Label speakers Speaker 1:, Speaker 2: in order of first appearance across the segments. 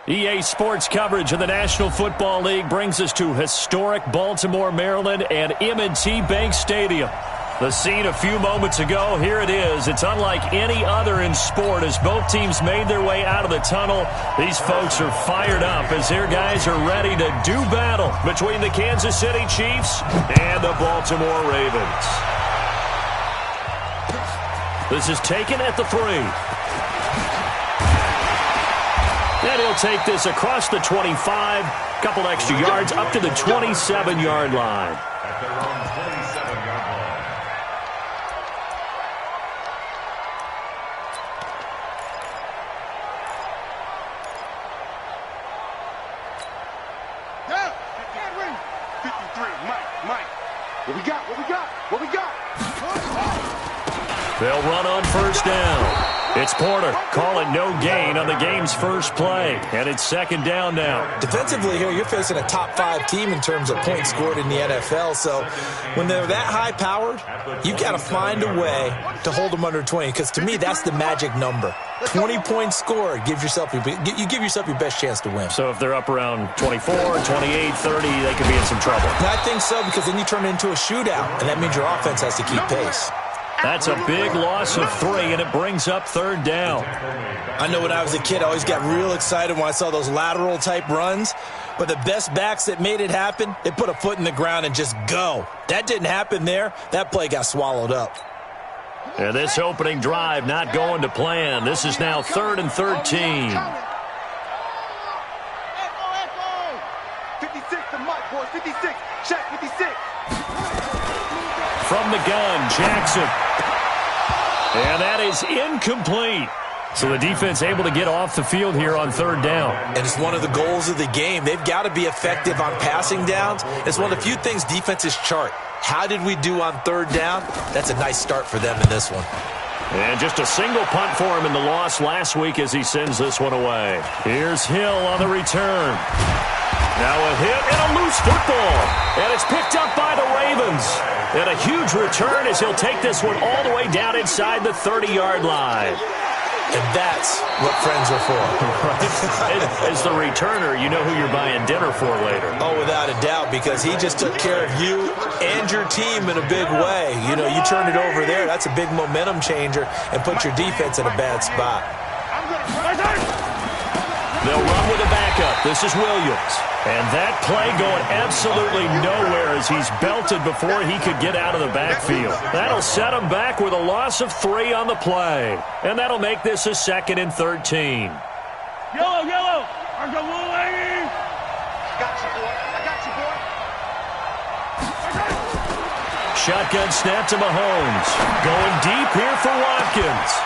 Speaker 1: EA Sports coverage of the National Football League brings us to historic Baltimore, Maryland, and M&T Bank Stadium. The scene a few moments ago, here it is. It's unlike any other in sport as both teams made their way out of the tunnel. These folks are fired up as their guys are ready to do battle between the Kansas City Chiefs and the Baltimore Ravens. This is taken at the 3. And he'll take this across the 25, couple extra yards up to the 27-yard line. They'll run on first down. It's Porter calling no gain on the game's first play, and it's second down now.
Speaker 2: Defensively here, you're facing a top-5 team in terms of points scored in the NFL, so when they're that high-powered, you've got to find a way to hold them under 20, because to me, that's the magic number. 20 points scored, you give yourself your best chance to win.
Speaker 1: So if they're up around 24, 28, 30, they could be in some trouble.
Speaker 2: And I think so, because then you turn it into a shootout, and that means your offense has to keep pace.
Speaker 1: That's a big loss of 3, and it brings up third down.
Speaker 2: I know when I was a kid, I always got real excited when I saw those lateral-type runs. But the best backs that made it happen, they put a foot in the ground and just go. That didn't happen there. That play got swallowed up.
Speaker 1: And this opening drive not going to plan. This is now 3rd and 13.
Speaker 3: 56 to Mike, boys. 56. Check 56.
Speaker 1: From the gun, Jackson. And that is incomplete. So the defense able to get off the field here on third down.
Speaker 2: And it's one of the goals of the game. They've got to be effective on passing downs. It's one of the few things defenses chart. How did we do on third down? That's a nice start for them in this one.
Speaker 1: And just a single punt for him in the loss last week as he sends this one away. Here's Hill on the return. Now a hit and a loose football. And it's picked up by the Ravens. And a huge return as he'll take this one all the way down inside the 30-yard line.
Speaker 2: And that's what friends are for.
Speaker 1: As the returner, you know who you're buying dinner for later.
Speaker 2: Oh, without a doubt, because he just took care of you and your team in a big way. You know, you turn it over there, that's a big momentum changer, and put your defense in a bad spot.
Speaker 1: They'll run with a backup. This is Williams. And that play going absolutely nowhere as he's belted before he could get out of the backfield. That'll set him back with a loss of 3 on the play. And that'll make this a 2nd and 13.
Speaker 3: Yellow, yellow. I got one lady. Got you, boy. I got you, boy.
Speaker 1: Shotgun snap to Mahomes. Going deep here for Watkins.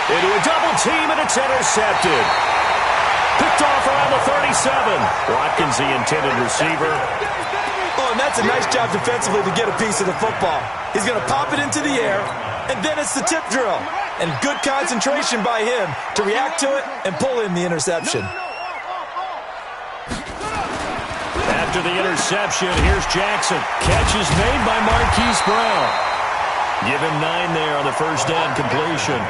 Speaker 1: Into a double team, and it's intercepted. Picked off around the 37. Watkins, the intended receiver.
Speaker 2: Oh, and that's a nice job defensively to get a piece of the football. He's going to pop it into the air, and then it's the tip drill. And good concentration by him to react to it and pull in the interception.
Speaker 1: After the interception, here's Jackson. Catch is made by Marquise Brown. Give him 9 there on the first down completion.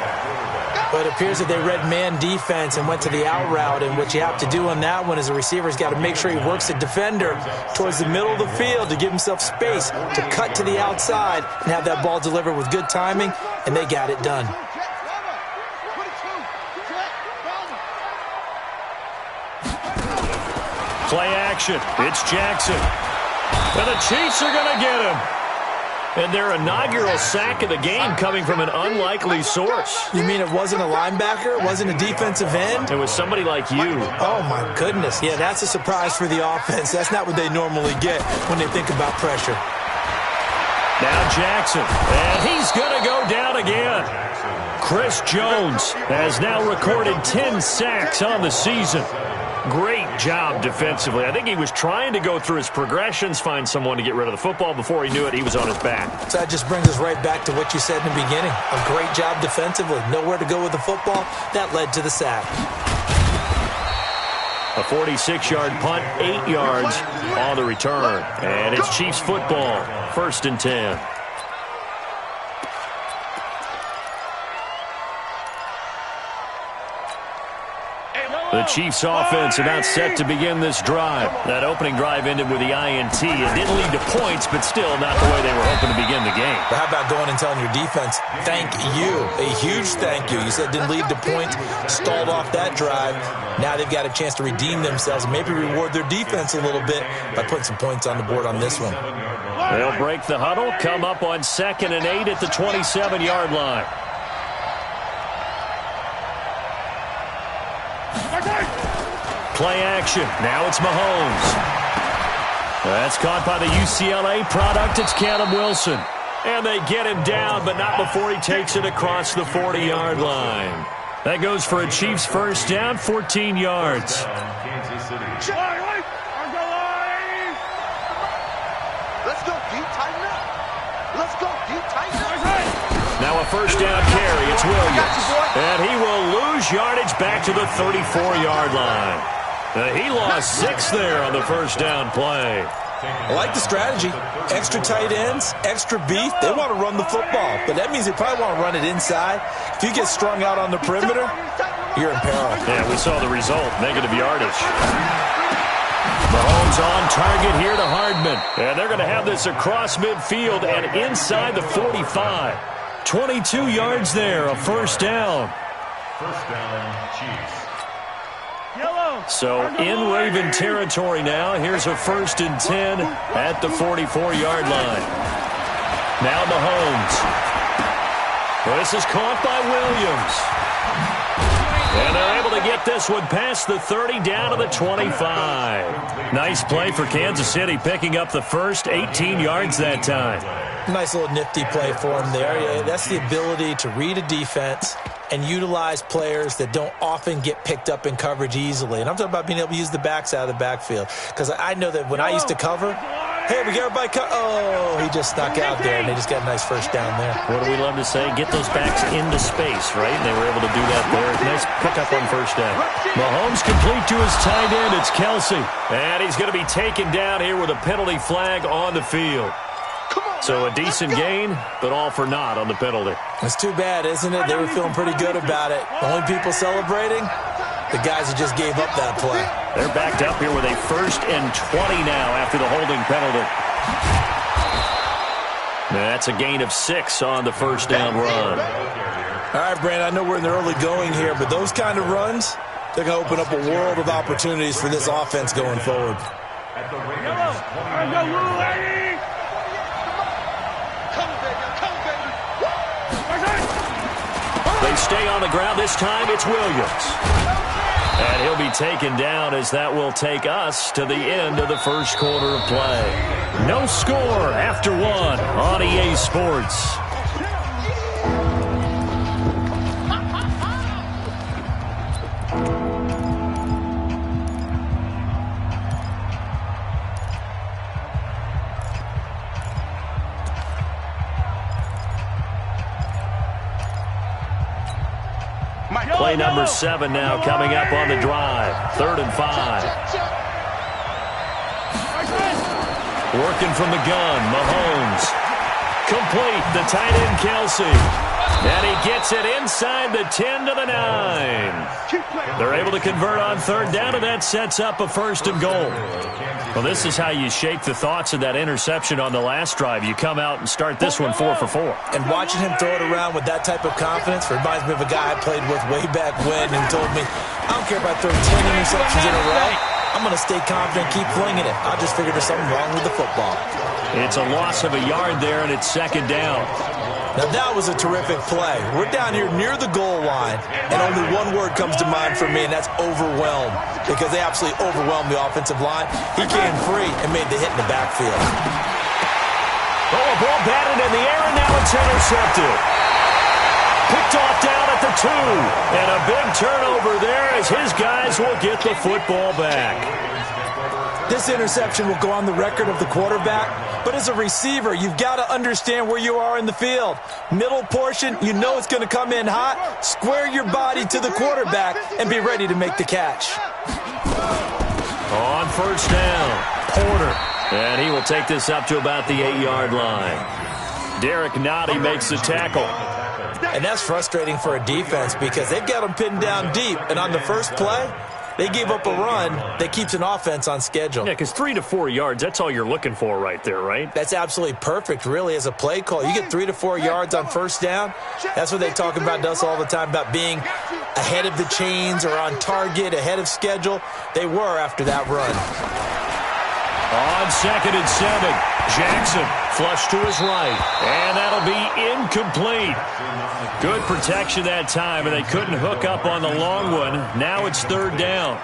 Speaker 2: But it appears that they read man defense and went to the out route, and what you have to do on that one is the receiver's got to make sure he works the defender towards the middle of the field to give himself space to cut to the outside and have that ball delivered with good timing, and they got it done.
Speaker 1: Play action. It's Jackson. And the Chiefs are going to get him. And their inaugural sack of the game coming from an unlikely source.
Speaker 2: You mean it wasn't a linebacker? It wasn't a defensive end?
Speaker 1: It was somebody like you.
Speaker 2: Oh, my goodness. Yeah, that's a surprise for the offense. That's not what they normally get when they think about pressure.
Speaker 1: Now Jackson. And he's going to go down again. Chris Jones has now recorded 10 sacks on the season. Great job defensively. I think he was trying to go through his progressions, find someone to get rid of the football. Before he knew it, he was on his back.
Speaker 2: So that just brings us right back to what you said in the beginning. A great job defensively. Nowhere to go with the football. That led to the sack.
Speaker 1: A 46-yard punt, 8 yards on the return. And it's Chiefs football, 1st and 10. The Chiefs offense about set to begin this drive. That opening drive ended with the INT. It didn't lead to points, but still not the way they were hoping to begin the game.
Speaker 2: But how about going and telling your defense, thank you, a huge thank you. You said it didn't lead to points, stalled off that drive. Now they've got a chance to redeem themselves and maybe reward their defense a little bit by putting some points on the board on this one.
Speaker 1: They'll break the huddle, come up on 2nd and 8 at the 27-yard line. Play action. Now it's Mahomes. That's caught by the UCLA product. It's Caleb Wilson. And they get him down, but not before he takes it across the 40-yard line. That goes for a Chiefs first down, 14 yards.
Speaker 4: Let's go, D. Tighten up. Let's go, D. Tighten up.
Speaker 1: Now a first down carry. It's Williams. And he will lose yardage back to the 34-yard line. He lost 6 there on the first down play.
Speaker 2: I like the strategy. Extra tight ends, extra beef. They want to run the football, but that means they probably want to run it inside. If you get strung out on the perimeter, you're in peril.
Speaker 1: Yeah, we saw the result, negative yardage. Mahomes on target here to Hardman. And they're going to have this across midfield and inside the 45. 22 yards there, a first down.
Speaker 3: First down, Chiefs.
Speaker 1: So in Raven territory now. Here's a 1st and 10 at the 44-yard line. Now Mahomes. Well, this is caught by Williams. And they're able to get this one past the 30 down to the 25. Nice play for Kansas City, picking up the first 18 yards that time.
Speaker 2: Nice little nifty play for him there. Yeah, that's the ability to read a defense and utilize players that don't often get picked up in coverage easily. And I'm talking about being able to use the backs out of the backfield. Because I know that when I used to cover, hey, we got everybody he just snuck out there, and they just got a nice first down there.
Speaker 1: What do we love to say? Get those backs into space, right? And they were able to do that there. Nice pickup on first down. Mahomes complete to his tight end. It's Kelsey. And he's going to be taken down here with a penalty flag on the field. So a decent gain, but all for naught on the penalty.
Speaker 2: It's too bad, isn't it? They were feeling pretty good about it. The only people celebrating, the guys who just gave up that play.
Speaker 1: They're backed up here with a 1st and 20 now after the holding penalty. That's a gain of 6 on the first down run.
Speaker 2: All right, Brandon, I know we're in the early going here, but those kind of runs, they're going to open up a world of opportunities for this offense going forward.
Speaker 1: They stay on the ground. This time it's Williams. And he'll be taken down as that will take us to the end of the first quarter of play. No score after 1 on EA Sports. Play number 7 now coming up on the drive. 3rd and 5. Working from the gun, Mahomes. Complete, the tight end, Kelsey. And he gets it inside the 10 to the 9. They're able to convert on 3rd down, and that sets up a 1st and goal. Well, this is how you shake the thoughts of that interception on the last drive. You come out and start this one 4 for 4.
Speaker 2: And watching him throw it around with that type of confidence reminds me of a guy I played with way back when who told me, I don't care if I throw 10 interceptions in a row. I'm going to stay confident, keep flinging it. I just figured there's something wrong with the football.
Speaker 1: It's a loss of a yard there, and it's 2nd down.
Speaker 2: Now, that was a terrific play. We're down here near the goal line, and only one word comes to mind for me, and that's overwhelmed, because they absolutely overwhelmed the offensive line. He came free and made the hit in the backfield.
Speaker 1: Oh, a ball batted in the air, and now it's intercepted. Picked off down at the 2, and a big turnover there as his guys will get the football back.
Speaker 2: This interception will go on the record of the quarterback, but as a receiver, you've got to understand where you are in the field. Middle portion, you know it's going to come in hot. Square your body to the quarterback and be ready to make the catch.
Speaker 1: On 1st down, Porter. And he will take this up to about the 8-yard line. Derek Nottie makes the tackle.
Speaker 2: And that's frustrating for a defense because they've got them pinned down deep. And on the first play, They gave up a run that keeps an offense on schedule.
Speaker 1: Yeah, because 3 to 4 yards, that's all you're looking for right there, right?
Speaker 2: That's absolutely perfect, really, as a play call. You get 3 to 4 yards on first down. That's what they talk about to us all the time, about being ahead of the chains or on target, ahead of schedule. They were after that run.
Speaker 1: On 2nd and 7, Jackson flush to his right, and that'll be incomplete. Good protection that time, and they couldn't hook up on the long one. Now it's 3rd down.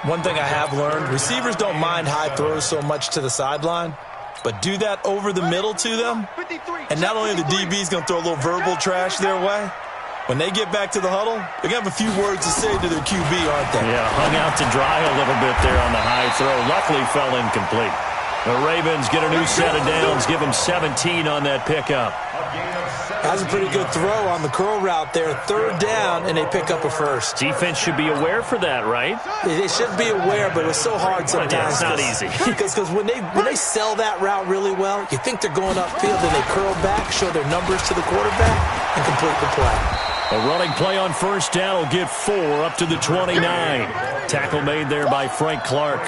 Speaker 2: One thing I have learned, receivers don't mind high throws so much to the sideline, but do that over the middle to them, and not only are the DBs going to throw a little verbal trash their way, when they get back to the huddle, they're going to have a few words to say to their QB, aren't they?
Speaker 1: Yeah, hung out to dry a little bit there on the high throw. Luckily fell incomplete. The Ravens get a new set of downs, give them 17 on that pickup.
Speaker 2: That's a pretty good throw on the curl route there. 3rd down, and they pick up a first.
Speaker 1: Defense should be aware for that, right?
Speaker 2: They should be aware, but it was so hard sometimes.
Speaker 1: Yeah, it's not easy.
Speaker 2: Because when they sell that route really well, you think they're going upfield, then they curl back, show their numbers to the quarterback, and complete the play.
Speaker 1: A running play on first down will get 4 up to the 29. Tackle made there by Frank Clark.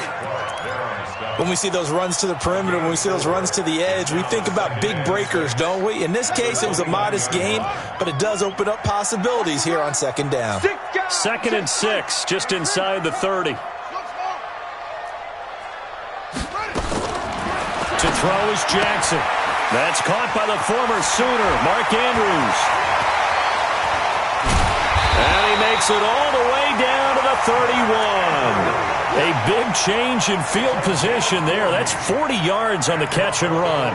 Speaker 2: When we see those runs to the perimeter, when we see those runs to the edge, we think about big breakers, don't we? In this case, it was a modest gain, but it does open up possibilities here on 2nd down.
Speaker 1: 2nd and 6, just inside the 30. To throw is Jackson. That's caught by the former Sooner, Mark Andrews. And he makes it all the way down to the 31. A big change in field position there. That's 40 yards on the catch and run.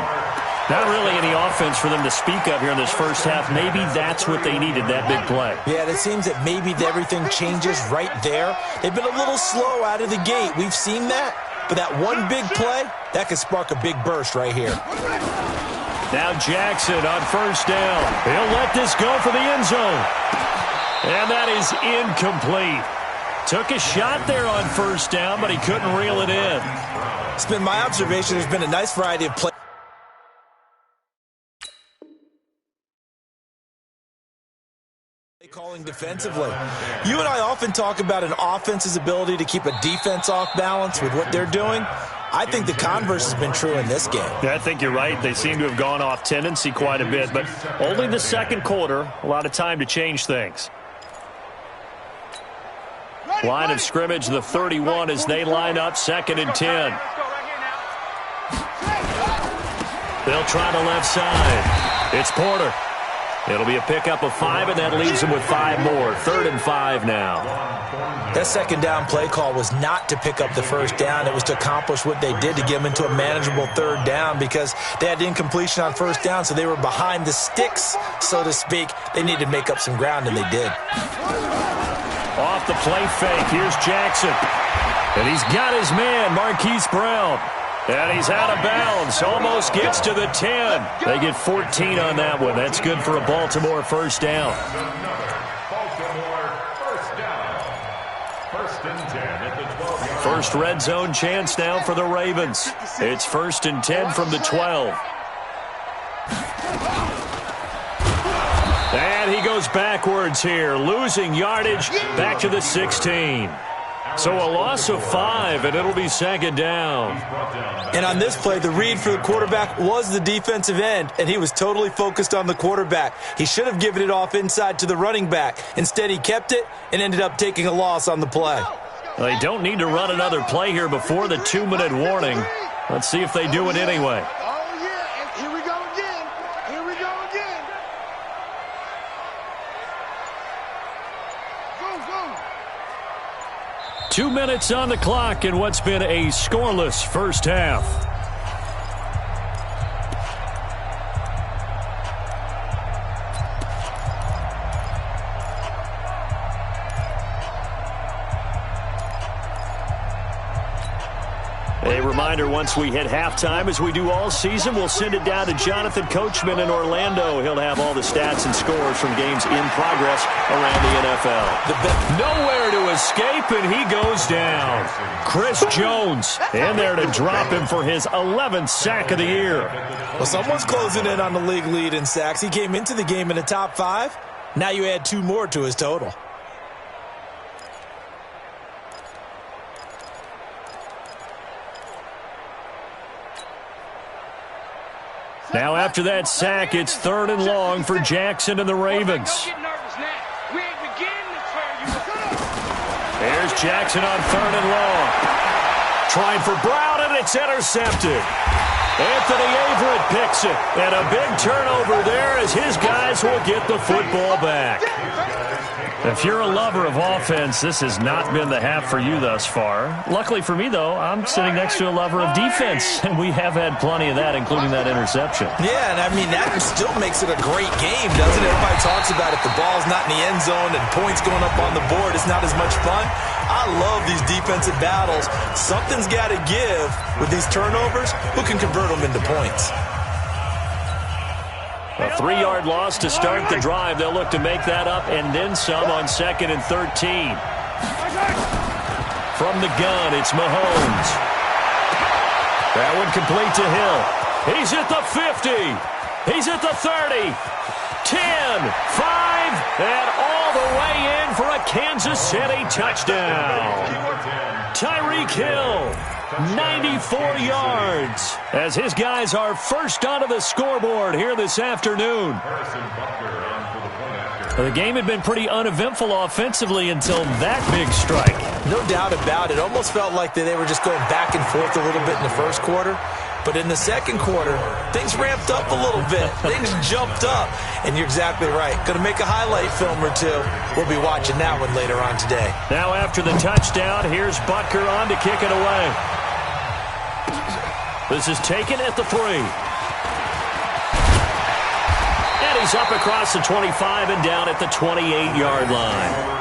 Speaker 1: Not really any offense for them to speak of here in this first half. Maybe that's what they needed, that big play.
Speaker 2: Yeah, it seems that maybe everything changes right there. They've been a little slow out of the gate. We've seen that. But that one big play, that could spark a big burst right here.
Speaker 1: Now Jackson on first down. He'll let this go for the end zone. And that is incomplete. Took a shot there on first down, but he couldn't reel it in.
Speaker 2: It's been my observation. There's been a nice variety of plays. Calling defensively. You and I often talk about an offense's ability to keep a defense off balance with what they're doing. I think the converse has been true in this game.
Speaker 1: Yeah, I think you're right. They seem to have gone off tendency quite a bit, but only the second quarter, a lot of time to change things. Line of scrimmage, the 31 as they line up 2nd and 10. They'll try the left side. It's Porter. It'll be a pickup of 5, and that leaves them with 5 more. 3rd and 5 now.
Speaker 2: That 2nd down play call was not to pick up the first down. It was to accomplish what they did, to get them into a manageable 3rd down, because they had incompletion on first down, so they were behind the sticks, so to speak. They needed to make up some ground, and they did.
Speaker 1: Off the play fake, here's Jackson. And he's got his man, Marquise Brown. And he's out of bounds, almost gets to the 10. They get 14 on that one. That's good for a Baltimore first down. First red zone chance now for the Ravens. It's 1st and 10 from the 12. And he goes backwards here, losing yardage back to the 16. So a loss of 5, and it'll be 2nd down.
Speaker 2: And on this play, the read for the quarterback was the defensive end, and he was totally focused on the quarterback. He should have given it off inside to the running back. Instead, he kept it and ended up taking a loss on the play.
Speaker 1: They don't need to run another play here before the 2-minute warning. Let's see if they do it anyway.
Speaker 4: Oh, yeah, and here we go again. Here we go again. Go, go.
Speaker 1: 2 minutes on the clock in what's been a scoreless first half. A reminder, once we hit halftime, as we do all season, we'll send it down to Jonathan Coachman in Orlando. He'll have all the stats and scores from games in progress around the NFL. Nowhere to escape, and he goes down. Chris Jones in there to drop him for his 11th sack of the year.
Speaker 2: Well, someone's closing in on the league lead in sacks. He came into the game in the top 5. Now you add 2 more to his total.
Speaker 1: Now after that sack, it's 3rd and long for Jackson and the Ravens. There's Jackson on 3rd and long. Trying for Brown, and it's intercepted. Anthony Averett picks it. And a big turnover there as his guys will get the football back. If you're a lover of offense, this has not been the half for you thus far. Luckily for me, though, I'm sitting next to a lover of defense, and we have had plenty of that, including that interception.
Speaker 2: Yeah, and I mean, that still makes it a great game, doesn't it? Everybody talks about if the ball's not in the end zone and points going up on the board, it's not as much fun. I love these defensive battles. Something's got to give with these turnovers. Who can convert them into points?
Speaker 1: A 3-yard loss to start the drive. They'll look to make that up and then some on 2nd and 13. From the gun, it's Mahomes. That one complete to Hill. He's at the 50. He's at the 30. 10, 5, and all the way in for a Kansas City touchdown. Tyreek Hill. 94 yards as his guys are first onto the scoreboard here this afternoon. The game had been pretty uneventful offensively until that big strike.
Speaker 2: No doubt about it. Almost felt like they were just going back and forth a little bit in the first quarter. But in the second quarter, things ramped up a little bit. Things jumped up. And you're exactly right. Going to make a highlight film or two. We'll be watching that one later on today.
Speaker 1: Now after the touchdown, here's Butker on to kick it away. This is taken at the 3. And he's up across the 25 and down at the 28-yard line.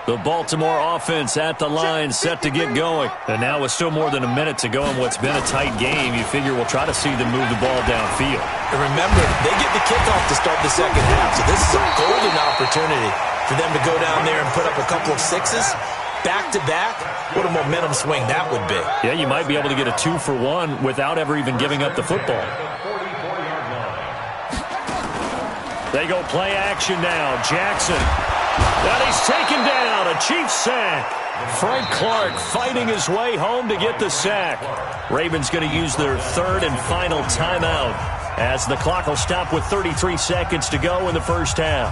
Speaker 1: The Baltimore offense at the line, set to get going. And now with still more than a minute to go in what's been a tight game, you figure we'll try to see them move the ball downfield.
Speaker 2: And remember, they get the kickoff to start the second half, so this is a golden opportunity for them to go down there and put up a couple of sixes. Back-to-back, what a momentum swing that would be.
Speaker 1: Yeah, you might be able to get a 2-for-1 without ever even giving up the football. They go play action now. Jackson. And he's taken down. A Chiefs sack. Frank Clark fighting his way home to get the sack. Ravens going to use their 3rd and final timeout as the clock will stop with 33 seconds to go in the first half.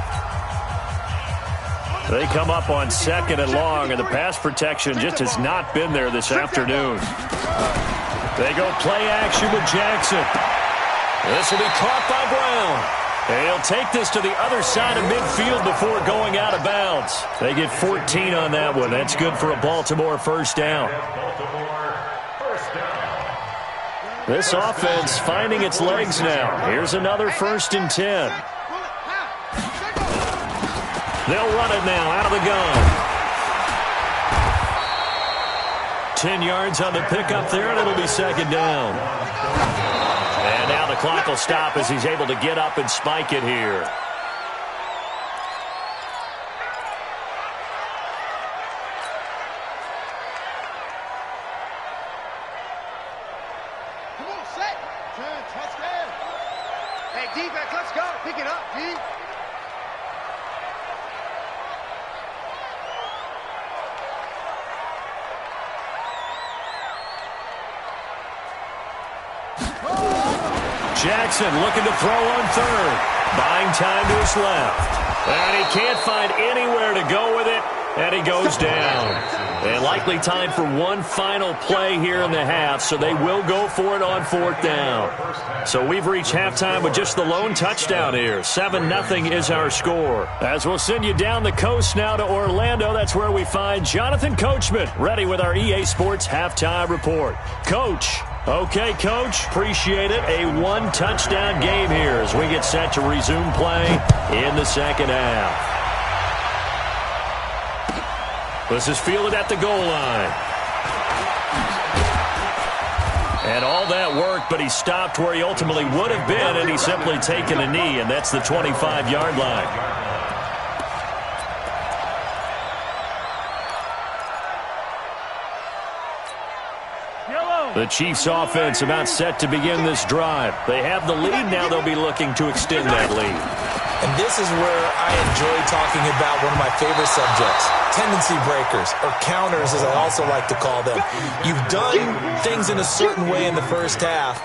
Speaker 1: They come up on 2nd and long, and the pass protection just has not been there this afternoon. They go play action with Jackson. This will be caught by Brown. And he'll take this to the other side of midfield before going out of bounds. They get 14 on that one. That's good for a Baltimore first down. This offense finding its legs now. Here's another 1st and 10. They'll run it now out of the gun. 10 yards on the pickup there, and it'll be 2nd down. And now the clock will stop as he's able to get up and spike it here.
Speaker 4: Come on, set. Turn, touchdown. Hey, defense, let's go. Pick it up, D.
Speaker 1: Jackson looking to throw on 3rd. Buying time to his left. And he can't find anywhere to go with it. And he goes down. And likely time for one final play here in the half, so they will go for it on 4th down. So we've reached halftime with just the lone touchdown here. 7-0 is our score. As we'll send you down the coast now to Orlando, that's where we find Jonathan Coachman, ready with our EA Sports halftime report. Coach. Okay, Coach, appreciate it. A 1-touchdown game here as we get set to resume play in the second half. This is fielded at the goal line. And all that worked, but he stopped where he ultimately would have been, and he's simply taken a knee, and that's the 25-yard line. The Chiefs offense about set to begin this drive. They have the lead now. They'll be looking to extend that lead.
Speaker 2: And this is where I enjoy talking about one of my favorite subjects, tendency breakers, or counters as I also like to call them. You've done things in a certain way in the first half,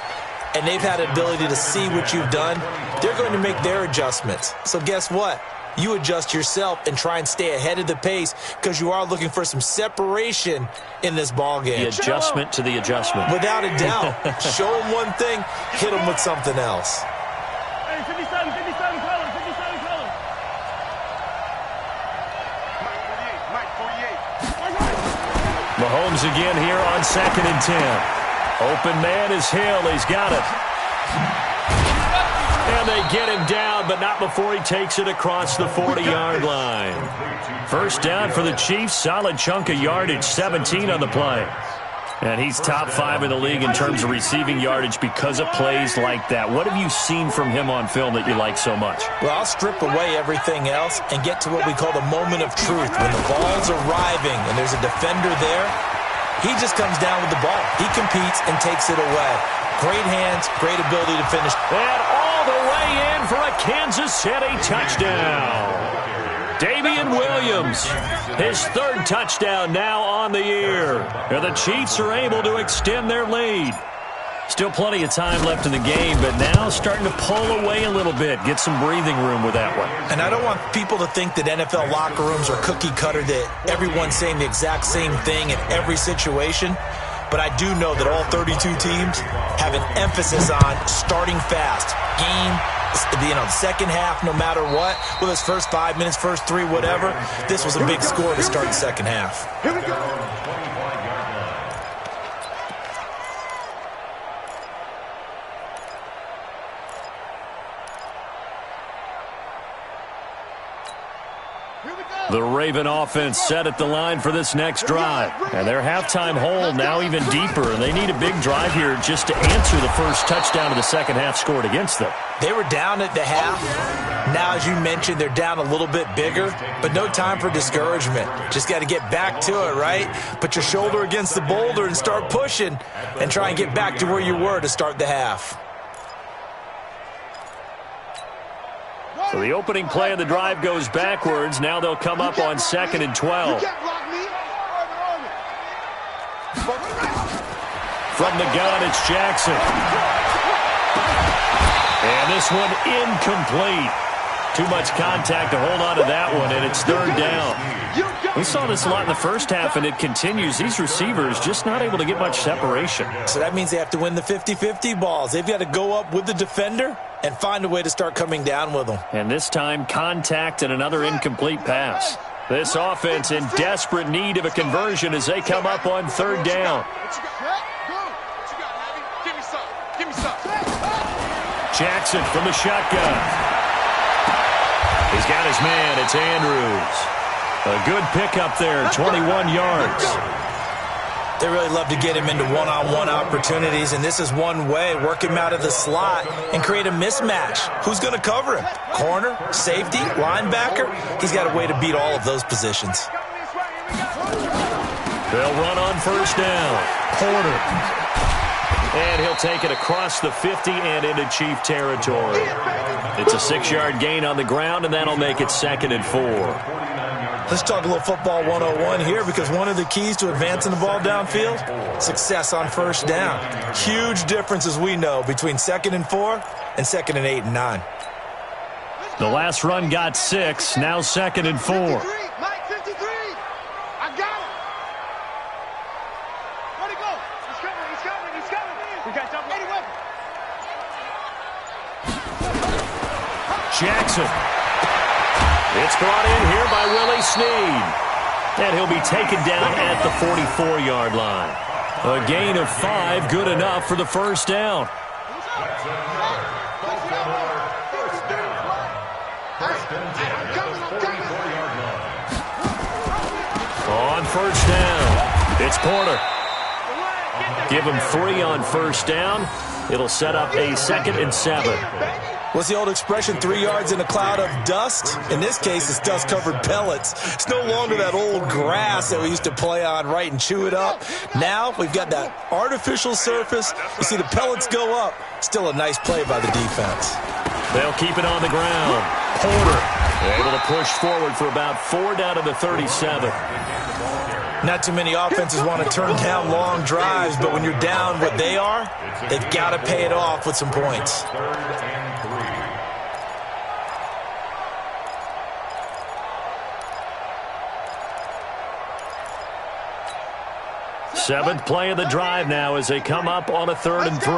Speaker 2: and they've had an ability to see what you've done. They're going to make their adjustments. So guess what? You adjust yourself and try and stay ahead of the pace because you are looking for some separation in this ball game.
Speaker 1: The adjustment to the adjustment.
Speaker 2: Without a doubt. Show them one thing, hit them with something else.
Speaker 3: Hey, 57 colors, 57 colors.
Speaker 4: Mike 48.
Speaker 1: Mahomes again here on 2nd and 10. Open man is Hill. He's got it. And they get him down, but not before he takes it across the 40-yard line. First down for the Chiefs. Solid chunk of yardage, 17 on the play. And he's top 5 in the league in terms of receiving yardage because of plays like that. What have you seen from him on film that you like so much?
Speaker 2: Well, I'll strip away everything else and get to what we call the moment of truth. When the ball's arriving and there's a defender there, he just comes down with the ball. He competes and takes it away. Great hands, great ability to finish.
Speaker 1: And all the way in for a Kansas City touchdown. Damian Williams, his 3rd touchdown now on the year. And the Chiefs are able to extend their lead. Still plenty of time left in the game, but now starting to pull away a little bit, get some breathing room with that one.
Speaker 2: And I don't want people to think that NFL locker rooms are cookie cutter, that everyone's saying the exact same thing in every situation. But I do know that all 32 teams have an emphasis on starting fast. Second half, no matter what, whether it's first 5 minutes, first 3, whatever, this was a big score to start the second half.
Speaker 4: Here we go.
Speaker 1: The Raven offense set at the line for this next drive. And their halftime hole now even deeper. And they need a big drive here just to answer the first touchdown of the second half scored against them.
Speaker 2: They were down at the half. Now, as you mentioned, they're down a little bit bigger, but no time for discouragement. Just got to get back to it, right? Put your shoulder against the boulder and start pushing and try and get back to where you were to start the half.
Speaker 1: So the opening play of the drive goes backwards. Now they'll come up on 2nd and 12. From the gun, it's Jackson. And this one incomplete. Too much contact to hold on to that one, and it's 3rd down. We saw this a lot in the first half, and it continues. These receivers just not able to get much separation.
Speaker 2: So that means they have to win the 50-50 balls. They've got to go up with the defender and find a way to start coming down with them.
Speaker 1: And this time, contact and another incomplete pass. This offense in desperate need of a conversion as they come up on 3rd down. Jackson from the shotgun. He's got his man. It's Andrews. A good pickup there, 21 yards.
Speaker 2: They really love to get him into one-on-one opportunities, and this is one way. Work him out of the slot and create a mismatch. Who's going to cover him? Corner, safety, linebacker? He's got a way to beat all of those positions.
Speaker 1: They'll run on 1st down. Porter. And he'll take it across the 50 and into Chief territory. It's a 6-yard gain on the ground, and that'll make it 2nd and 4.
Speaker 2: Let's talk a little football 101 here, because one of the keys to advancing the ball downfield, success on 1st down. Huge difference, as we know, between 2nd and 4 and 2nd and 8 and 9.
Speaker 1: The last run got 6, now 2nd and 4.
Speaker 4: Mike 53. I got it. Where'd he go? He's coming. He's coming. He's coming. We got double. 80 weapon.
Speaker 1: Jackson. It's brought in here by Willie Snead. And he'll be taken down at the 44-yard line. A gain of 5, good enough for the 1st down. On 1st down, it's Porter. Give him 3 on 1st down. It'll set up a 2nd and 7.
Speaker 2: What's the old expression, 3 yards in a cloud of dust? In this case, it's dust-covered pellets. It's no longer that old grass that we used to play on, right, and chew it up. Now we've got that artificial surface. You see the pellets go up. Still a nice play by the defense.
Speaker 1: They'll keep it on the ground. Porter able to push forward for about 4 down to the 37.
Speaker 2: Not too many offenses want to turn down long drives, but when you're down what they are, they've got to pay it off with some points.
Speaker 1: Seventh play of the drive now as they come up on a 3rd and 3.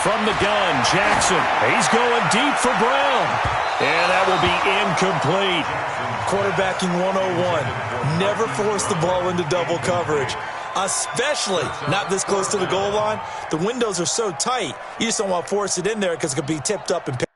Speaker 1: From the gun, Jackson. He's going deep for Brown. And that will be incomplete.
Speaker 2: Quarterbacking 101. Never force the ball into double coverage, especially not this close to the goal line. The windows are so tight, you just don't want to force it in there because it could be tipped up and picked.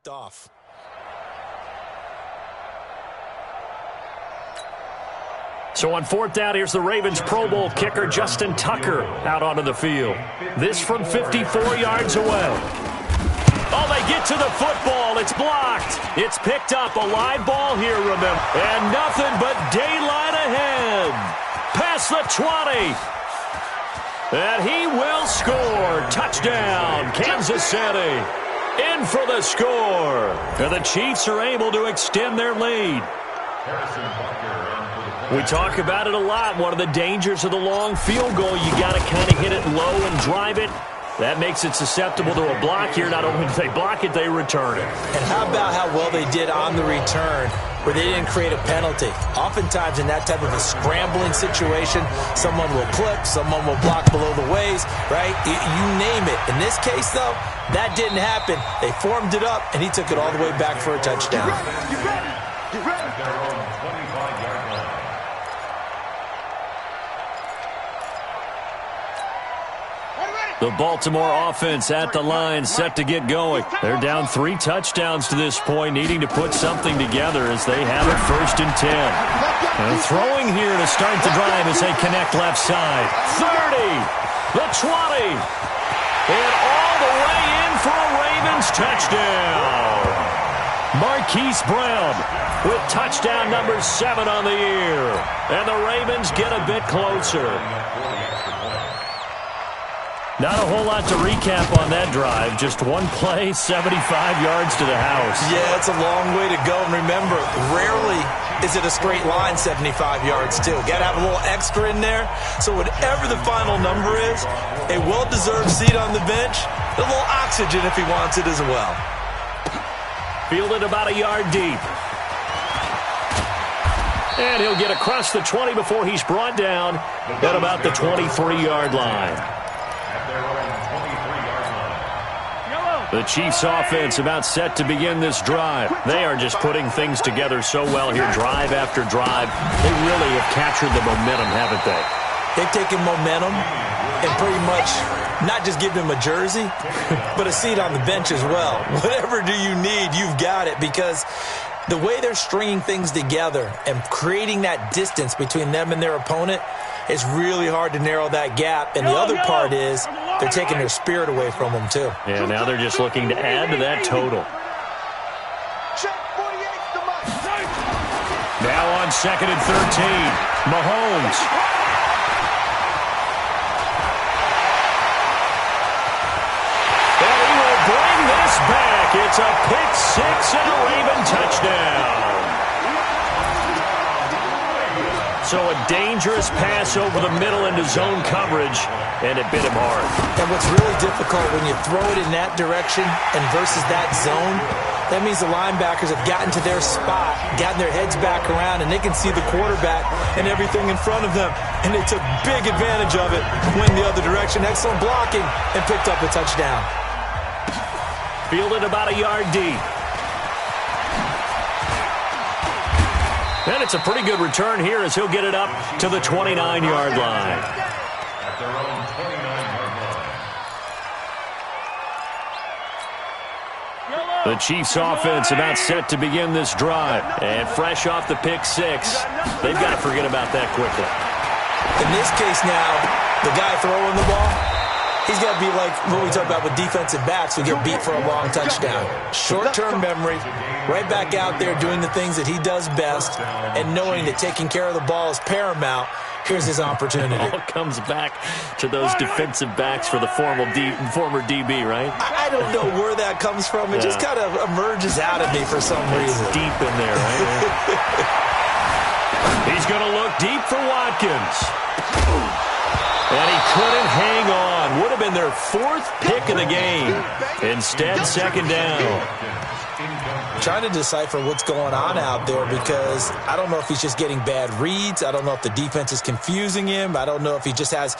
Speaker 2: Off.
Speaker 1: So on 4th down, here's the Ravens Pro Bowl kicker Justin Tucker out onto the field. This from 54 yards away. Oh, they get to the football. It's blocked. It's picked up. A live ball here, remember. And nothing but daylight ahead. Past the 20. And he will score. Touchdown, Kansas City. In for the score. And the Chiefs are able to extend their lead. We talk about it a lot. One of the dangers of the long field goal, you got to kind of hit it low and drive it. That makes it susceptible to a block here. Not only do they block it, they return it.
Speaker 2: And how about how well they did on the return, where they didn't create a penalty? Oftentimes in that type of a scrambling situation, someone will clip, someone will block below the waist, right? You name it. In this case, though, that didn't happen. They formed it up, and he took it all the way back for a touchdown.
Speaker 4: You ready? You ready?
Speaker 1: The Baltimore offense at the line, set to get going. They're down 3 touchdowns to this point, needing to put something together as they have it 1st and 10. And throwing here to start the drive as they connect left side. 30, the 20, and all the way in for a Ravens touchdown. Marquise Brown with touchdown number 7 on the year. And the Ravens get a bit closer. Not a whole lot to recap on that drive. Just one play, 75 yards to the house.
Speaker 2: Yeah, it's a long way to go. And remember, rarely is it a straight line 75 yards, too. Got to have a little extra in there. So whatever the final number is, a well-deserved seat on the bench, a little oxygen if he wants it as well.
Speaker 1: Fielded about a yard deep. And he'll get across the 20 before he's brought down at about the 23-yard line. The Chiefs' offense about set to begin this drive. They are just putting things together so well here, drive after drive. They really have captured the momentum, haven't they?
Speaker 2: They've taken momentum and pretty much not just give him a jersey, but a seat on the bench as well. Whatever do you need, you've got it, because the way they're stringing things together and creating that distance between them and their opponent, it's really hard to narrow that gap. And the other part is they're taking their spirit away from them, too.
Speaker 1: Yeah, now they're just looking to add to that total. Now on 2nd and 13, Mahomes. And he will bring this back. It's a pick six and a Raven touchdown. So a dangerous pass over the middle into zone coverage, and it bit him hard.
Speaker 2: And what's really difficult when you throw it in that direction and versus that zone, that means the linebackers have gotten to their spot, gotten their heads back around, and they can see the quarterback and everything in front of them. And they took big advantage of it, went the other direction, excellent blocking, and picked up a touchdown.
Speaker 1: Fielded about a yard deep. And it's a pretty good return here as he'll get it up to the 29-yard line. The Chiefs' offense about set to begin this drive. And fresh off the pick six, they've got to forget about that quickly.
Speaker 2: In this case now, the guy throwing the ball, he's got to be like what we talk about with defensive backs who get beat for a long touchdown. Short-term memory, right back out there doing the things that he does best, and knowing that taking care of the ball is paramount. Here's his opportunity.
Speaker 1: It all comes back to those defensive backs for the former DB, right?
Speaker 2: I don't know where that comes from. It just kind of emerges out of me for some reason.
Speaker 1: It's deep in there, right? He's going to look deep for Watkins. And he couldn't hang on. Would have been their fourth pick of the game. Instead, second down.
Speaker 2: Trying to decipher what's going on out there, because I don't know if he's just getting bad reads. I don't know if the defense is confusing him. I don't know if he just has,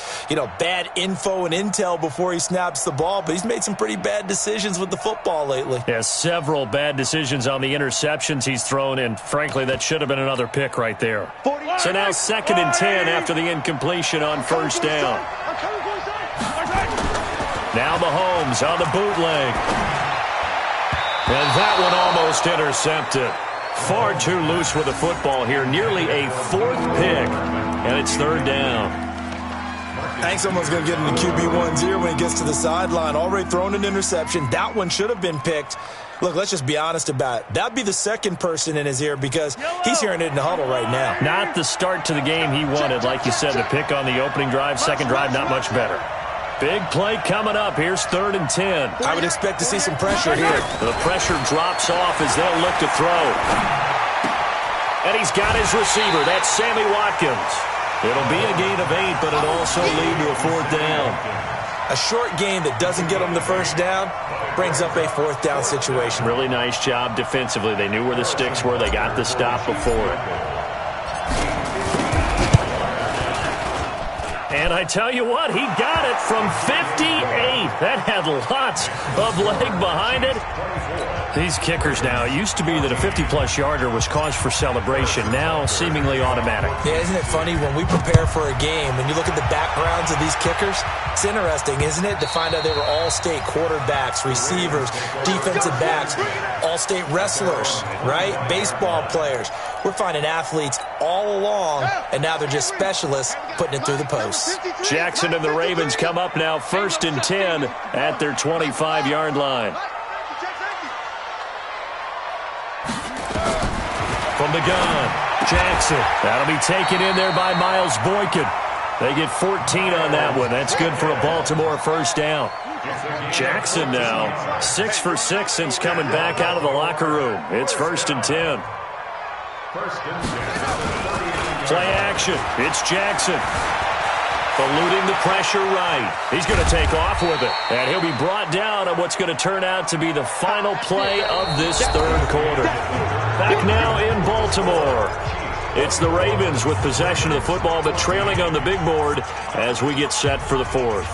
Speaker 2: bad info and intel before he snaps the ball. But he's made some pretty bad decisions with the football lately.
Speaker 1: Yeah, several bad decisions on the interceptions he's thrown, and frankly, that should have been another pick right there. So now 2nd and 10 after the incompletion on first down. Now Mahomes on the bootleg. And that one almost intercepted. Far too loose with the football here. Nearly a fourth pick. And it's third down.
Speaker 2: I think someone's going to get into QB1's ear when he gets to the sideline. Already thrown an interception. That one should have been picked. Look, let's just be honest about it. That'd be the second person in his ear, because he's hearing it in the huddle right now.
Speaker 1: Not the start to the game he wanted. Like you said, the pick on the opening drive, second drive, not much better. Big play coming up. Here's 3rd and 10.
Speaker 2: I would expect to see some pressure here.
Speaker 1: The pressure drops off as they'll look to throw. And he's got his receiver. That's Sammy Watkins. It'll be a gain of 8, but it'll also lead to a 4th down.
Speaker 2: A short gain that doesn't get them the first down brings up a 4th down situation.
Speaker 1: Really nice job defensively. They knew where the sticks were. They got the stop before it. And I tell you what, he got it from 58. That had lots of leg behind it. These kickers now, it used to be that a 50-plus yarder was cause for celebration. Now, seemingly automatic.
Speaker 2: Yeah, isn't it funny when we prepare for a game, when you look at the backgrounds of these kickers, it's interesting, isn't it, to find out they were all-state quarterbacks, receivers, defensive backs, all-state wrestlers, right? Baseball players. We're finding athletes all along, and now they're just specialists putting it through the posts.
Speaker 1: Jackson and the Ravens come up now 1st and 10 at their 25-yard line. From the gun, Jackson. That'll be taken in there by Miles Boykin. They get 14 on that one. That's good for a Baltimore first down. Jackson now 6 for 6 since coming back out of the locker room. It's 1st and 10. Play action. It's Jackson. Eluding the pressure right. He's going to take off with it. And he'll be brought down on what's going to turn out to be the final play of this third quarter. Back now in Baltimore. It's the Ravens with possession of the football, but trailing on the big board as we get set for the fourth.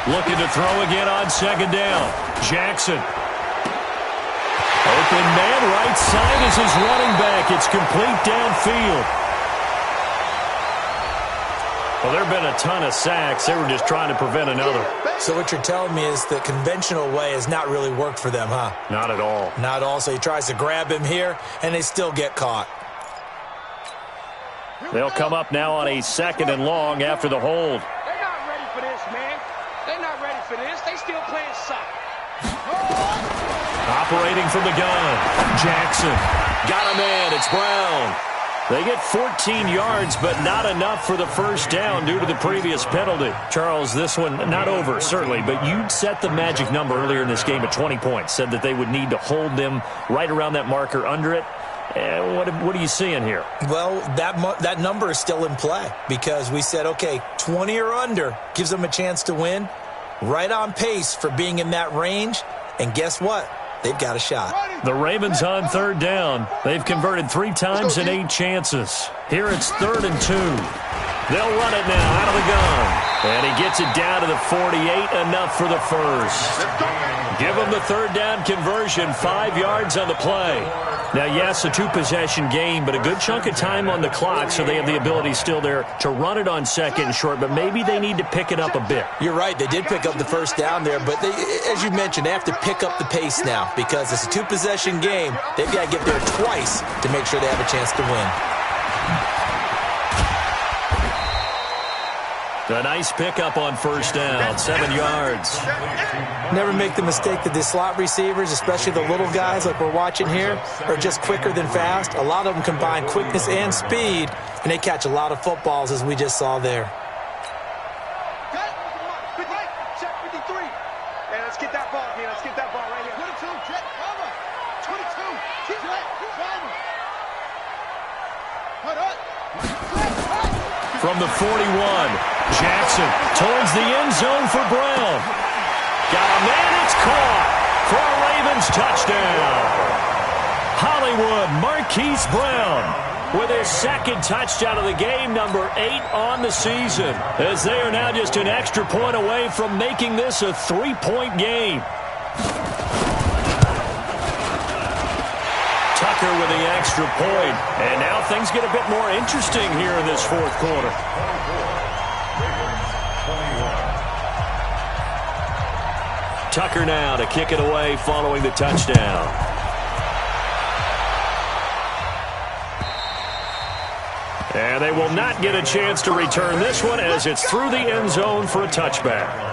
Speaker 1: Looking to throw again on 2nd down. Jackson. Open man, right side is his running back. It's complete downfield. Well, there have been a ton of sacks. They were just trying to prevent another.
Speaker 2: So what you're telling me is the conventional way has not really worked for them, huh?
Speaker 1: Not at all.
Speaker 2: Not at all. So he tries to grab him here, and they still get caught.
Speaker 1: They'll come up now on a 2nd and long after the hold.
Speaker 3: They're not ready for this, man. They're not ready for this. They still playing soccer.
Speaker 1: Operating from the gun. Jackson. Got a man. It's Brown. They get 14 yards, but not enough for the first down due to the previous penalty. Charles, this one not over, certainly, but you'd set the magic number earlier in this game at 20 points. Said that they would need to hold them right around that marker under it. What are you seeing here?
Speaker 2: Well, that number is still in play because we said, okay, 20 or under gives them a chance to win. Right on pace for being in that range. And guess what? They've got a shot.
Speaker 1: The Ravens on 3rd down. They've converted 3 times in 8 chances. Here it's 3rd and 2. They'll run it now out of the gun. And he gets it down to the 48, enough for the first. Give him the 3rd down conversion, 5 yards on the play. Now, yes, a 2-possession game, but a good chunk of time on the clock, so they have the ability still there to run it on 2nd and short, but maybe they need to pick it up a bit.
Speaker 2: You're right. They did pick up the first down there, but as you mentioned, they have to pick up the pace now because it's a 2-possession game. They've got to get there twice to make sure they have a chance to win.
Speaker 1: A nice pickup on first down, 7 yards.
Speaker 2: Never make the mistake that the slot receivers, especially the little guys like we're watching here, are just quicker than fast. A lot of them combine quickness and speed, and they catch a lot of footballs, as we just saw there.
Speaker 4: Check 53. Hey, let's get that ball here. Let's get that ball right here. 22, jet cover. 22, keep jet cover. Put up.
Speaker 1: From the 41, Jackson towards the end zone for Brown. Got a man, it's caught for a Ravens touchdown. Hollywood Marquise Brown with his 2nd touchdown of the game, number 8 on the season, as they are now just an extra point away from making this a 3-point game. Tucker with the extra point, and now things get a bit more interesting here in this 4th quarter. Tucker now to kick it away following the touchdown. And they will not get a chance to return this one as it's through the end zone for a touchback.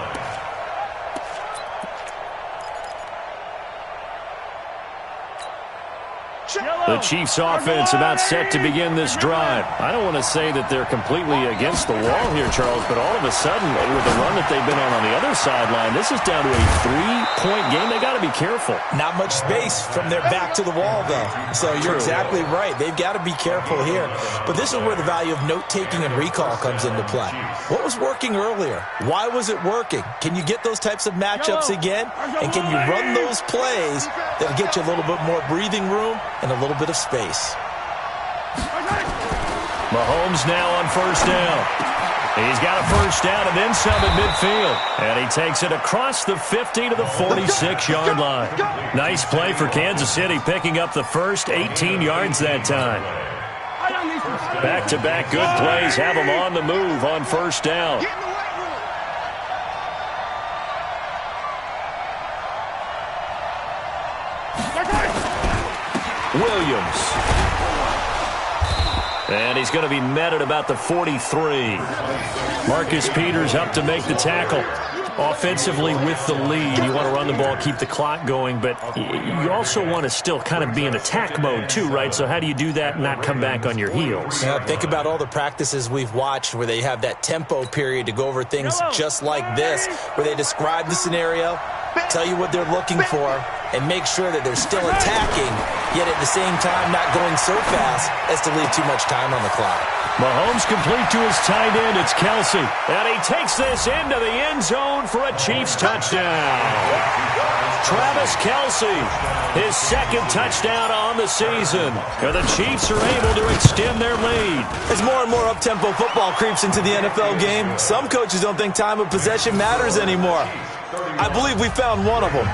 Speaker 1: The Chiefs offense about set to begin this drive. I don't want to say that they're completely against the wall here, Charles, but all of a sudden, with the run that they've been on the other sideline, this is down to a 3-point game. They got to be careful.
Speaker 2: Not much space from their back to the wall, though. So you're exactly right. They've got to be careful here. But this is where the value of note-taking and recall comes into play. What was working earlier? Why was it working? Can you get those types of matchups again? And can you run those plays that'll get you a little bit more breathing room and a little bit of space?
Speaker 1: Mahomes now on first down. He's got a first down and then some at midfield. And he takes it across the 50 to the 46-yard line. Nice play for Kansas City, picking up the first 18 yards that time. Back-to-back good plays have them on the move on first down. Williams. And he's going to be met at about the 43. Marcus Peters up to make the tackle. Offensively with the lead, you want to run the ball, keep the clock going, but you also want to still kind of be in attack mode too, right? So how do you do that and not come back on your heels?
Speaker 2: Yeah, think about all the practices we've watched where they have that tempo period to go over things just like this, where they describe the scenario, tell you what they're looking for, and make sure that they're still attacking, yet at the same time not going so fast as to leave too much time on the clock.
Speaker 1: Mahomes complete to his tight end. It's Kelsey. And he takes this into the end zone for a Chiefs touchdown. Travis Kelsey, his second touchdown on the season. And the Chiefs are able to extend their lead.
Speaker 2: As more and more up-tempo football creeps into the NFL game, some coaches don't think time of possession matters anymore. I believe we found one of them.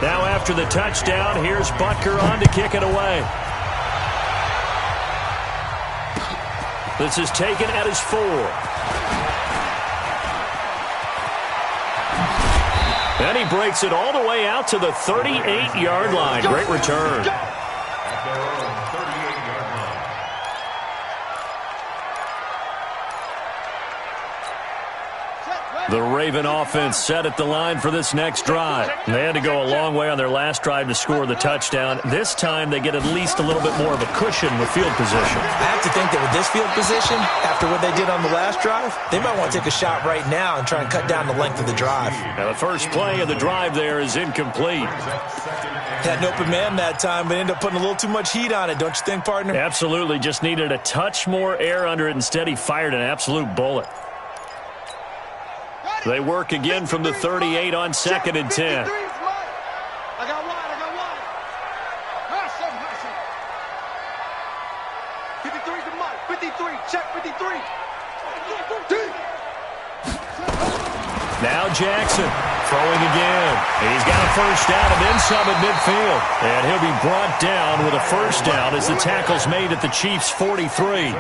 Speaker 1: Now after the touchdown, here's Butker on to kick it away. This is taken at his 4. And he breaks it all the way out to the 38-yard line. Great return. The Raven offense set at the line for this next drive. They had to go a long way on their last drive to score the touchdown. This time they get at least a little bit more of a cushion with field position.
Speaker 2: I have to think that with this field position, after what they did on the last drive, they might want to take a shot right now and try and cut down the length of the drive.
Speaker 1: Now the first play of the drive there is incomplete.
Speaker 2: Had an open man that time, but ended up putting a little too much heat on it, don't you think, partner?
Speaker 1: Absolutely. Just needed a touch more air under it. Instead, he fired an absolute bullet. They work again from the 38 on 2nd and 10.
Speaker 4: I got wide. 53 to Mike. 53. Check 53.
Speaker 1: Now Jackson throwing again. He's got a first down and then some at midfield. And he'll be brought down with a first down as the tackle's made at the Chiefs' 43.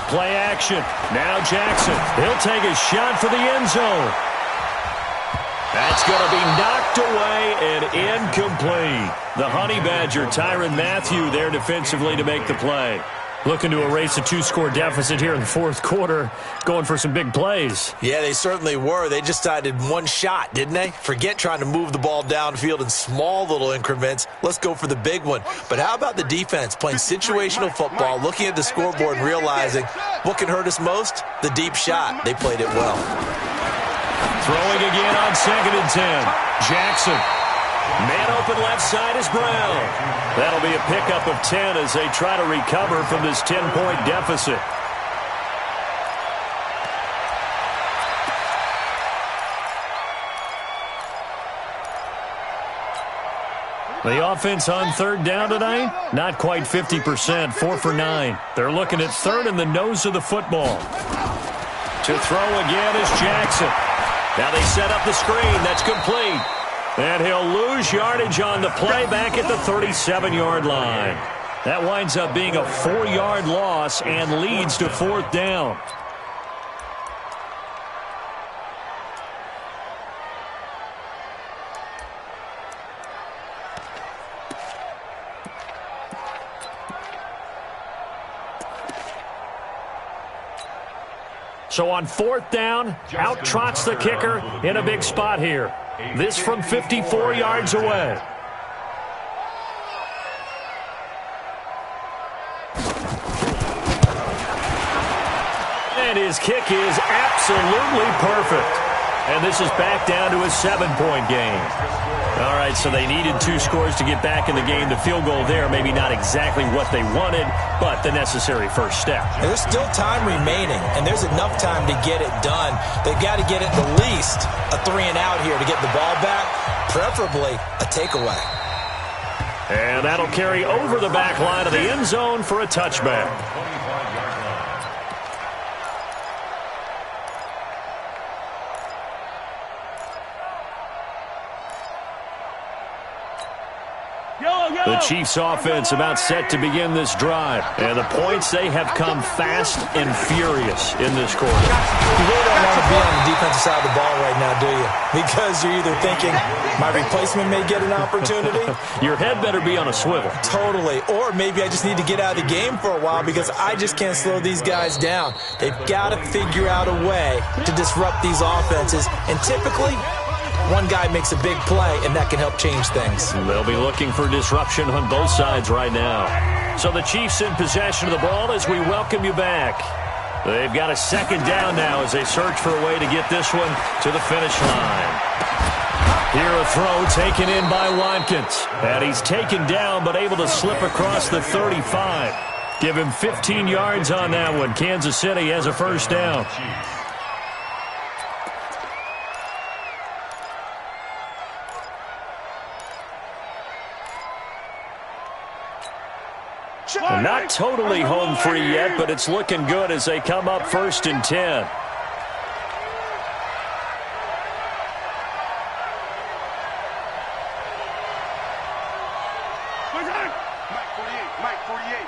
Speaker 1: Play action. Now Jackson. He'll take a shot for the end zone. That's going to be knocked away and incomplete. The Honey Badger, Tyrann Mathieu, there defensively to make the play. Looking to erase a 2-score deficit here in the fourth quarter, going for some big plays.
Speaker 2: Yeah, they certainly were. They just decided one shot, didn't they? Forget trying to move the ball downfield in small little increments. Let's go for the big one. But how about the defense playing situational football, looking at the scoreboard and realizing what can hurt us most? The deep shot. They played it well.
Speaker 1: Throwing again on 2nd and 10. Jackson. Man open left side is Brown. That'll be a pickup of 10 as they try to recover from this 10-point deficit. The offense on 3rd down tonight, not quite 50%, 4 for 9. They're looking at 3rd in the nose of the football. To throw again is Jackson. Now they set up the screen. That's complete. And he'll lose yardage on the play back at the 37-yard line. That winds up being a 4-yard loss and leads to 4th down. So on 4th down, out trots the kicker in a big spot here. This from 54 yards away. And his kick is absolutely perfect. And this is back down to a 7-point game. All right, so they needed 2 scores to get back in the game. The field goal there, maybe not exactly what they wanted, but the necessary first step.
Speaker 2: There's still time remaining, and there's enough time to get it done. They've got to get it at least a 3-and-out here to get the ball back, preferably a takeaway.
Speaker 1: And that'll carry over the back line of the end zone for a touchback.
Speaker 3: Yellow.
Speaker 1: The Chiefs offense about set to begin this drive. And the points, they have come fast and furious in this quarter.
Speaker 2: You really don't want to be on the defensive side of the ball right now, do you? Because you're either thinking, my replacement may get an opportunity.
Speaker 1: Your head better be on a swivel.
Speaker 2: Totally. Or maybe I just need to get out of the game for a while because I just can't slow these guys down. They've got to figure out a way to disrupt these offenses. And typically, one guy makes a big play, and that can help change things.
Speaker 1: They'll be looking for disruption on both sides right now. So the Chiefs in possession of the ball as we welcome you back. They've got a second down now as they search for a way to get this one to the finish line. Here a throw taken in by Watkins. And he's taken down but able to slip across the 35. Give him 15 yards on that one. Kansas City has a first down. Not totally home free yet, but it's looking good as they come up 1st and 10.
Speaker 4: Mike 48.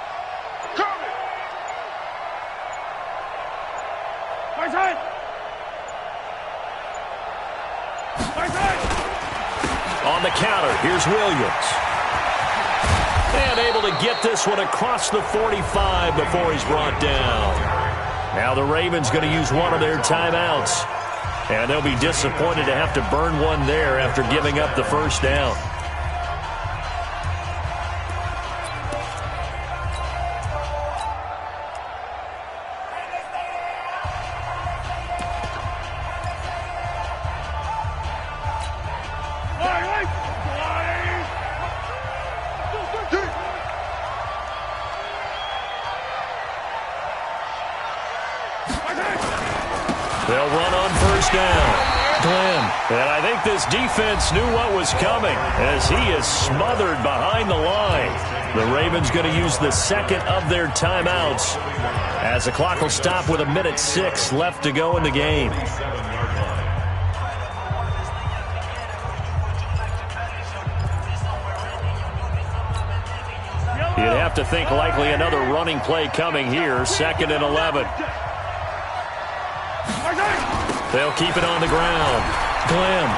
Speaker 4: Coming.
Speaker 1: On the counter, here's Williams. And able to get this one across the 45 before he's brought down. Now the Ravens going to use one of their timeouts. And they'll be disappointed to have to burn one there after giving up the first down. They'll run on first down. Glenn. And I think this defense knew what was coming as he is smothered behind the line. The Ravens going to use the second of their timeouts as the clock will stop with 1:06 left to go in the game. You'd have to think likely another running play coming here. 2nd and 11. They'll keep it on the ground. Glenn.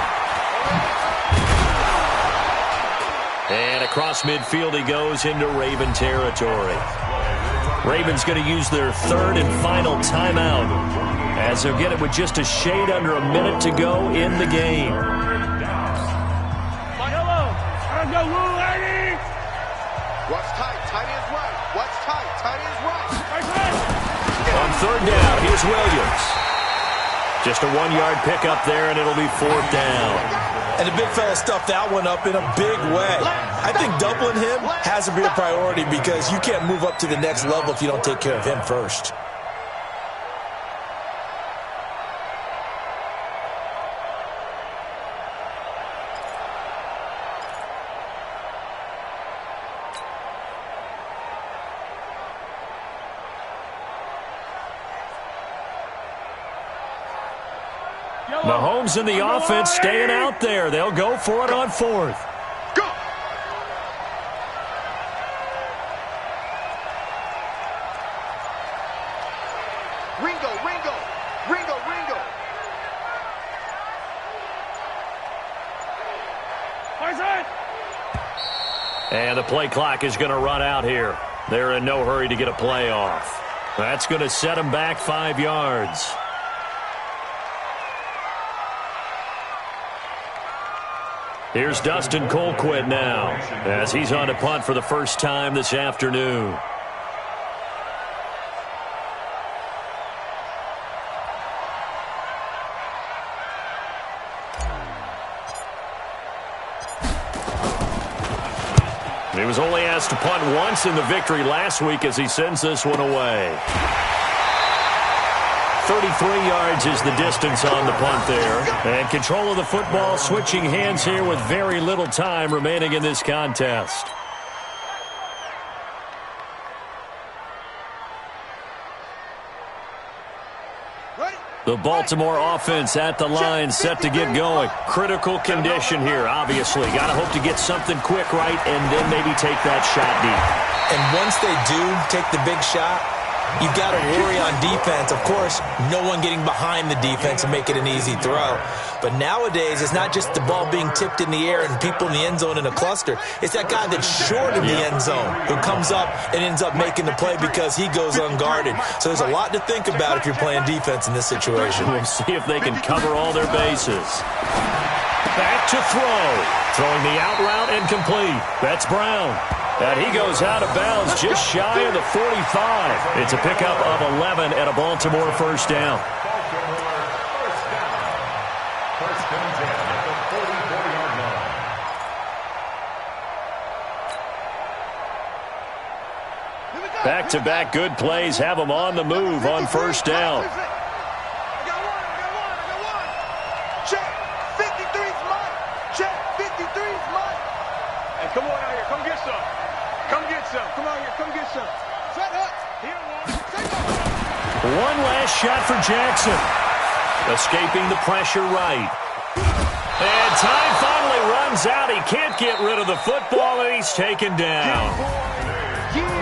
Speaker 1: And across midfield he goes into Raven territory. Ravens going to use their 3rd and final timeout as they'll get it with just a shade under a minute to go in the game.
Speaker 4: What's tight? Tight is right. What's tight? Tight is right.
Speaker 1: On 3rd down, here's Williams. Just a 1-yard pickup there, and it'll be 4th down.
Speaker 2: And the big fella stuffed that one up in a big way. I think doubling him has to be a priority because you can't move up to the next level if you don't take care of him first.
Speaker 1: Mahomes and the offense staying out there. They'll go for it on 4th.
Speaker 4: Go. Ringo.
Speaker 1: And the play clock is going to run out here. They're in no hurry to get a play off. That's going to set them back 5 yards. Here's Dustin Colquitt now as he's on to punt for the first time this afternoon. He was only asked to punt once in the victory last week as he sends this one away. 33 yards is the distance on the punt there. And control of the football switching hands here with very little time remaining in this contest. The Baltimore offense at the line, set to get going. Critical condition here, obviously. Got to hope to get something quick right and then maybe take that shot deep.
Speaker 2: And once they do take the big shot, you've got to worry on defense. Of course, no one getting behind the defense and make it an easy throw. But nowadays, it's not just the ball being tipped in the air and people in the end zone in a cluster. It's that guy that's short in the end zone who comes up and ends up making the play because he goes unguarded. So there's a lot to think about if you're playing defense in this situation.
Speaker 1: We'll see if they can cover all their bases. Back to throw. Throwing the out route and complete. That's Brown. And he goes out of bounds just shy of the 45. It's a pickup of 11 and a Baltimore first down. Back-to-back good plays have them on the move on first down.
Speaker 4: I got one. Check. 53's mine. Check. 53's mine. Hey, come on out here. Come get some. Come get some. Come out here. Come get some. Set up.
Speaker 1: One last shot for Jackson. Escaping the pressure right. And time finally runs out. He can't get rid of the football, and he's taken down.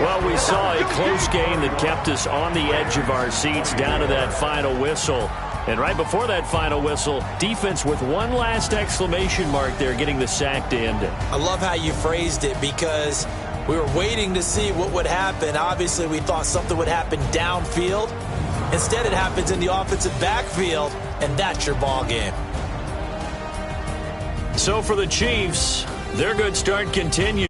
Speaker 1: Well, we saw a close game that kept us on the edge of our seats down to that final whistle. And right before that final whistle, defense with one last exclamation mark there, getting the sack to end it.
Speaker 2: I love how you phrased it because we were waiting to see what would happen. Obviously, we thought something would happen downfield. Instead, it happens in the offensive backfield, and that's your ball game.
Speaker 1: So for the Chiefs, their good start continues.